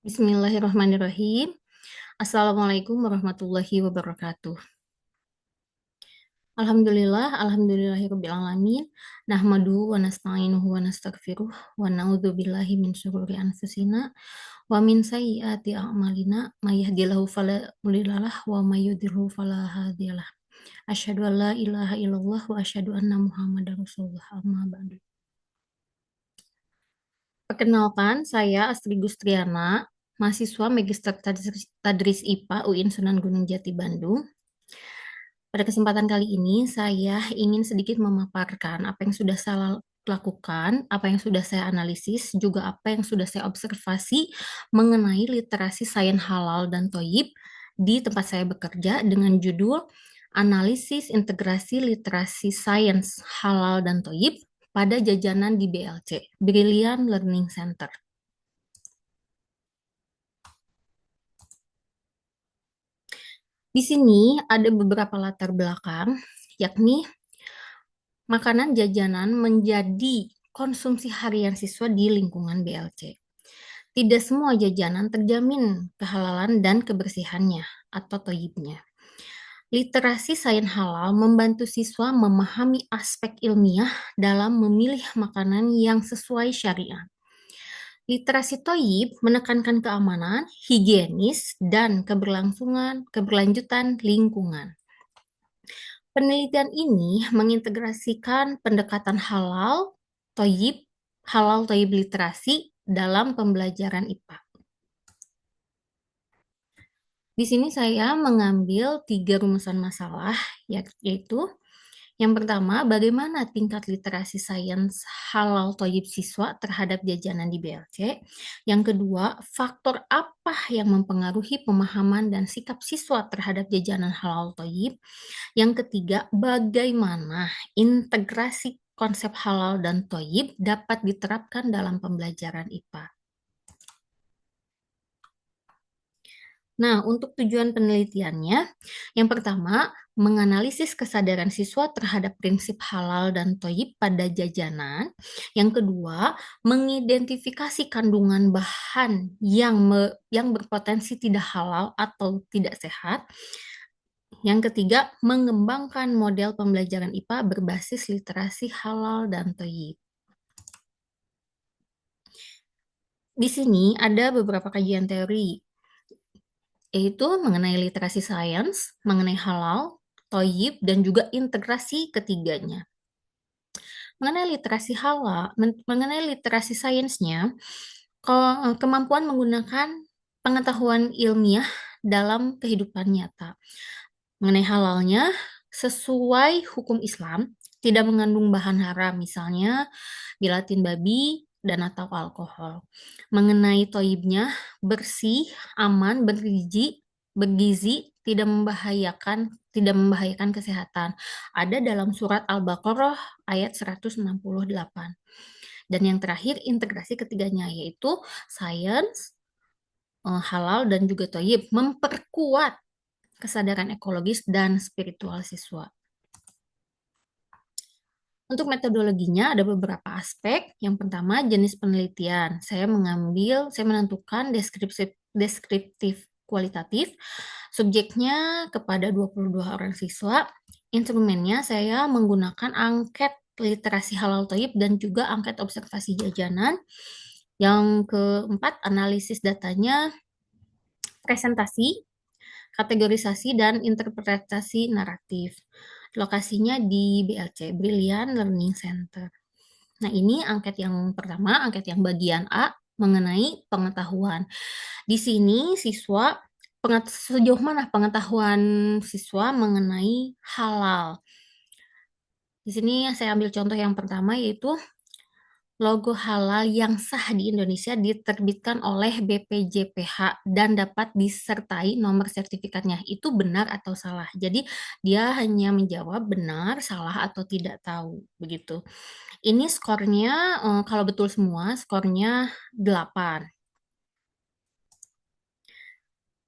Bismillahirrahmanirrahim. Assalamualaikum warahmatullahi wabarakatuh. Alhamdulillahirabbil alamin. Nahmadu wa nasta'inuhu wa nastaghfiruh wa na'udzubillahi min syururi anfusina wa min sayyiati a'malina may yahdihillahu fala mudhillalah wa may yudhlil fala hadiyalah. Asyhadu an la ilaha illallah wa asyhadu anna Muhammadar Rasulullah. Amma ba'du. Perkenalkan, saya Astri Gustriana, mahasiswa Magister Tadris IPA UIN Sunan Gunung Jati Bandung. Pada kesempatan kali ini, saya ingin sedikit memaparkan apa yang sudah saya lakukan, apa yang sudah saya analisis, juga apa yang sudah saya observasi mengenai literasi sains halal dan thoyyib di tempat saya bekerja dengan judul Analisis Integrasi Literasi Sains Halal dan Thoyyib pada jajanan di BLC, Brilliant Learning Center. Di sini ada beberapa latar belakang, yakni makanan jajanan menjadi konsumsi harian siswa di lingkungan BLC. Tidak semua jajanan terjamin kehalalan dan kebersihannya atau thayyibnya. Literasi sains halal membantu siswa memahami aspek ilmiah dalam memilih makanan yang sesuai syariat. Literasi thayyib menekankan keamanan, higienis, dan keberlanjutan lingkungan. Penelitian ini mengintegrasikan pendekatan halal thayyib literasi dalam pembelajaran IPA. Di sini saya mengambil 3 rumusan masalah, yaitu yang pertama, bagaimana tingkat literasi sains halal thayyib siswa terhadap jajanan di BLC. Yang kedua, faktor apa yang mempengaruhi pemahaman dan sikap siswa terhadap jajanan halal thayyib. Yang ketiga, bagaimana integrasi konsep halal dan thayyib dapat diterapkan dalam pembelajaran IPA. Nah, untuk tujuan penelitiannya, yang pertama, menganalisis kesadaran siswa terhadap prinsip halal dan thayyib pada jajanan. Yang kedua, mengidentifikasi kandungan bahan yang berpotensi tidak halal atau tidak sehat. Yang ketiga, mengembangkan model pembelajaran IPA berbasis literasi halal dan thayyib. Di sini ada beberapa kajian teori, yaitu mengenai literasi sains, mengenai halal, thayyib, dan juga integrasi ketiganya. Mengenai literasi sainsnya, kemampuan menggunakan pengetahuan ilmiah dalam kehidupan nyata. Mengenai halalnya, sesuai hukum Islam, tidak mengandung bahan haram, misalnya gelatin babi dan atau alkohol. Mengenai thayyibnya, bersih, aman, bergizi, tidak membahayakan kesehatan. Ada dalam surat Al-Baqarah ayat 168. Dan yang terakhir, integrasi ketiganya, yaitu sains, halal, dan juga thayyib, memperkuat kesadaran ekologis dan spiritual siswa. Untuk metodologinya ada beberapa aspek. Yang pertama, jenis penelitian. Saya menentukan deskriptif kualitatif. Subjeknya kepada 22 orang siswa. Instrumennya saya menggunakan angket literasi halal thayyib dan juga angket observasi jajanan. Yang keempat, analisis datanya, presentasi, kategorisasi, dan interpretasi naratif. Lokasinya di BLC, Brilliant Learning Center. Nah, ini angket yang pertama, angket yang bagian A, mengenai pengetahuan. Di sini sejauh mana pengetahuan siswa mengenai halal. Di sini saya ambil contoh yang pertama, yaitu logo halal yang sah di Indonesia diterbitkan oleh BPJPH dan dapat disertai nomor sertifikatnya. Itu benar atau salah? Jadi dia hanya menjawab benar, salah, atau tidak tahu. Begitu. Ini skornya, kalau betul semua, skornya 8.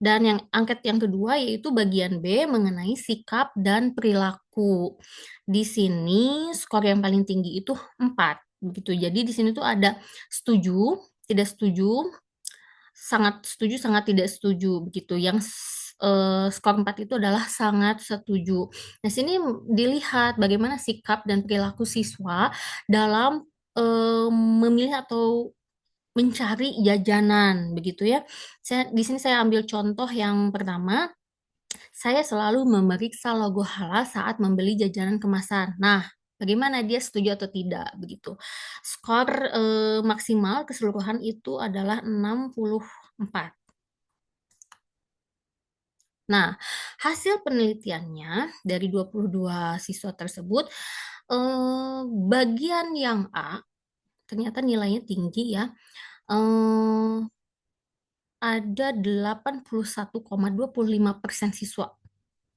Dan yang angket yang kedua yaitu bagian B mengenai sikap dan perilaku. Di sini skor yang paling tinggi itu 4. Begitu. Jadi di sini tuh ada setuju, tidak setuju, sangat setuju, sangat tidak setuju begitu. Yang skor 4 itu adalah sangat setuju. Nah, sini dilihat bagaimana sikap dan perilaku siswa dalam memilih atau mencari jajanan begitu ya. Di sini saya ambil contoh yang pertama, saya selalu memeriksa logo halal saat membeli jajanan kemasan. Nah, bagaimana dia setuju atau tidak begitu. Skor maksimal keseluruhan itu adalah 64. Nah, hasil penelitiannya dari 22 siswa tersebut, bagian yang A ternyata nilainya tinggi ya, eee, ada 81,25% siswa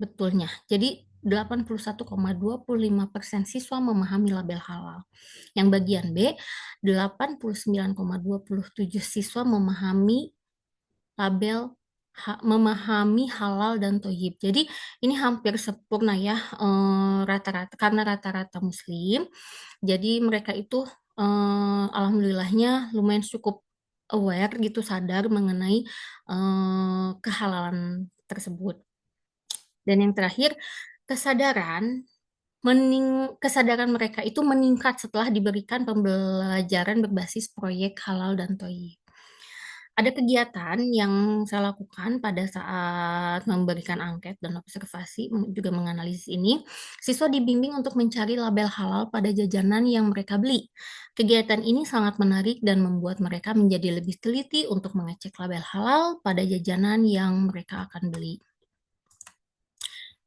betulnya. Jadi 81,25% siswa memahami label halal. Yang bagian B, 89,27 siswa memahami halal dan thoyyib. Jadi ini hampir sempurna ya, rata-rata karena rata-rata muslim, jadi mereka itu, alhamdulillahnya lumayan cukup aware gitu, sadar mengenai, kehalalan tersebut. Dan yang terakhir, kesadaran kesadaran mereka itu meningkat setelah diberikan pembelajaran berbasis proyek halal dan thoyyib. Ada kegiatan yang saya lakukan pada saat memberikan angket dan observasi, juga menganalisis ini, siswa dibimbing untuk mencari label halal pada jajanan yang mereka beli. Kegiatan ini sangat menarik dan membuat mereka menjadi lebih teliti untuk mengecek label halal pada jajanan yang mereka akan beli.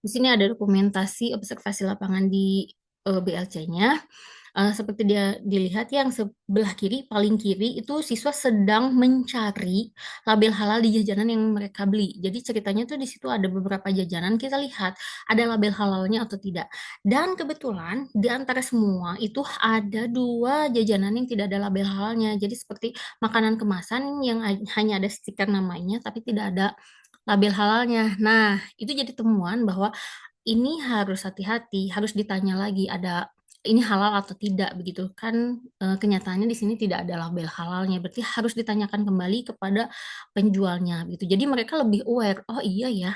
Di sini ada dokumentasi observasi lapangan di BLC-nya. Seperti dia dilihat yang sebelah kiri, paling kiri itu siswa sedang mencari label halal di jajanan yang mereka beli. Jadi ceritanya tuh di situ ada beberapa jajanan, kita lihat ada label halalnya atau tidak. Dan kebetulan di antara semua itu ada 2 jajanan yang tidak ada label halalnya. Jadi seperti makanan kemasan yang hanya ada stiker namanya tapi tidak ada label halalnya. Nah, itu jadi temuan bahwa ini harus hati-hati, harus ditanya lagi ini halal atau tidak begitu kan, kenyataannya di sini tidak ada label halalnya, berarti harus ditanyakan kembali kepada penjualnya gitu. Jadi mereka lebih aware, "Oh iya ya,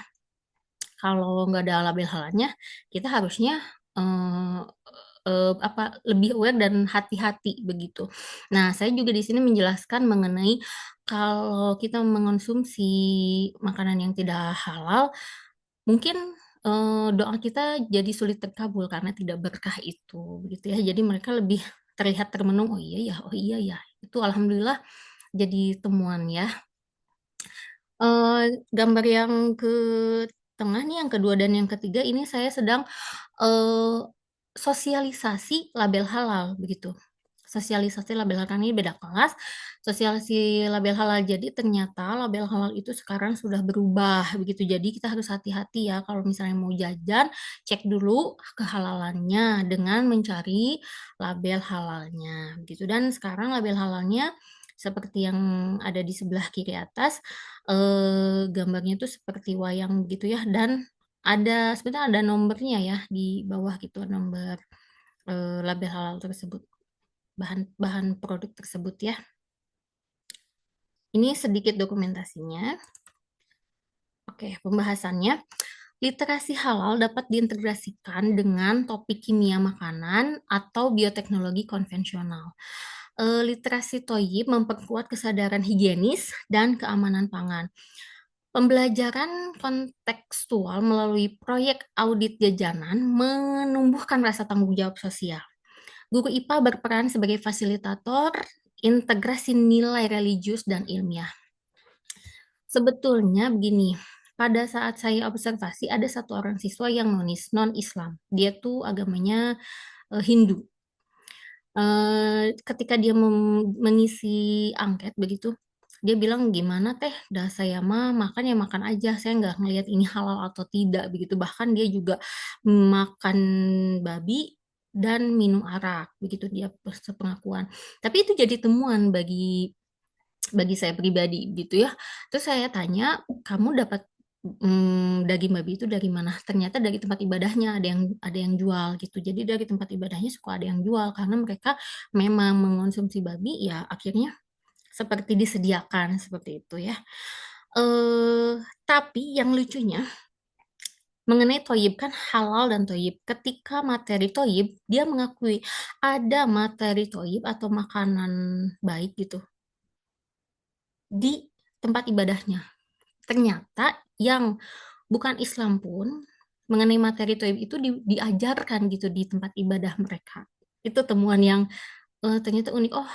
kalau nggak ada label halalnya, kita harusnya, eee lebih aware dan hati-hati begitu." Nah, saya juga di sini menjelaskan mengenai kalau kita mengonsumsi makanan yang tidak halal, mungkin, doa kita jadi sulit terkabul karena tidak berkah itu, begitu ya. Jadi mereka lebih terlihat termenung, "Oh iya ya, oh iya ya." Itu alhamdulillah jadi temuan ya. Gambar yang ke tengah nih, yang kedua dan yang ketiga ini saya sedang, eee, sosialisasi label halal, begitu. Sosialisasi label halal, ini beda kelas, sosialisasi label halal. Jadi ternyata label halal itu sekarang sudah berubah, begitu. Jadi kita harus hati-hati ya kalau misalnya mau jajan, cek dulu kehalalannya dengan mencari label halalnya, begitu. Dan sekarang label halalnya seperti yang ada di sebelah kiri atas, gambarnya itu seperti wayang gitu ya, dan sebenarnya ada nomornya ya di bawah gitu, nomor, label halal tersebut, bahan bahan produk tersebut ya. Ini sedikit dokumentasinya. Oke, pembahasannya. Literasi halal dapat diintegrasikan dengan topik kimia makanan atau bioteknologi konvensional. Literasi thoyyib memperkuat kesadaran higienis dan keamanan pangan. Pembelajaran kontekstual melalui proyek audit jajanan menumbuhkan rasa tanggung jawab sosial. Guru IPA berperan sebagai fasilitator integrasi nilai religius dan ilmiah. Sebetulnya begini, pada saat saya observasi ada satu orang siswa yang non-Islam. Dia tuh agamanya Hindu. Ketika dia mengisi angket begitu, dia bilang, "Gimana Teh, dah saya mah makan ya makan aja, saya nggak ngelihat ini halal atau tidak," begitu. Bahkan dia juga makan babi dan minum arak, begitu dia sepengakuan. Tapi itu jadi temuan bagi saya pribadi gitu ya. Terus saya tanya, "Kamu dapat, daging babi itu dari mana?" Ternyata dari tempat ibadahnya ada yang jual gitu. Jadi dari tempat ibadahnya suka ada yang jual karena mereka memang mengonsumsi babi, ya akhirnya seperti disediakan seperti itu ya. Eh, tapi yang lucunya mengenai toyib kan halal dan toyib. Ketika materi toyib, dia mengakui ada materi toyib atau makanan baik gitu di tempat ibadahnya. Ternyata yang bukan Islam pun mengenai materi toyib itu diajarkan gitu di tempat ibadah mereka. Itu temuan yang ternyata unik. Oh,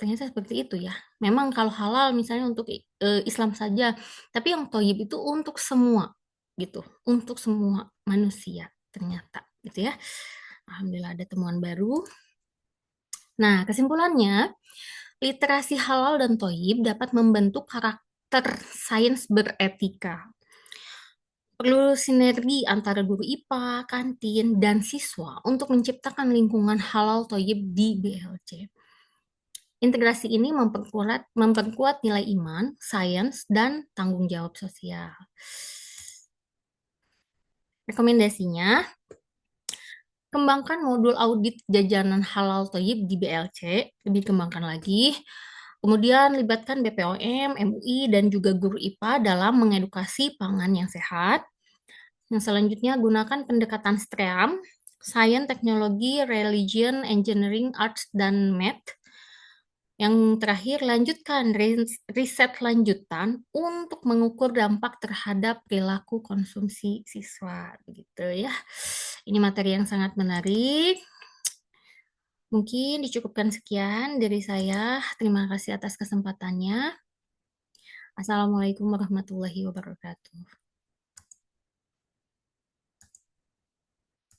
ternyata seperti itu ya. Memang kalau halal misalnya untuk Islam saja, tapi yang toyib itu untuk semua gitu, untuk semua manusia ternyata gitu ya. Alhamdulillah ada temuan baru. Nah, kesimpulannya, literasi halal dan toyib dapat membentuk karakter sains beretika. Perlu sinergi antara guru IPA, kantin, dan siswa untuk menciptakan lingkungan halal toyib di BLC. Integrasi ini memperkuat nilai iman, sains, dan tanggung jawab sosial. Rekomendasinya, kembangkan modul audit jajanan halal toyib di BLC, lebih kembangkan lagi. Kemudian libatkan BPOM, MUI, dan juga guru IPA dalam mengedukasi pangan yang sehat. Yang selanjutnya, gunakan pendekatan STREAM, Science, Teknologi, Religion, Engineering, Arts, dan Math. Yang terakhir, lanjutkan riset lanjutan untuk mengukur dampak terhadap perilaku konsumsi siswa. Begitu ya. Ini materi yang sangat menarik. Mungkin dicukupkan sekian dari saya. Terima kasih atas kesempatannya. Assalamualaikum warahmatullahi wabarakatuh.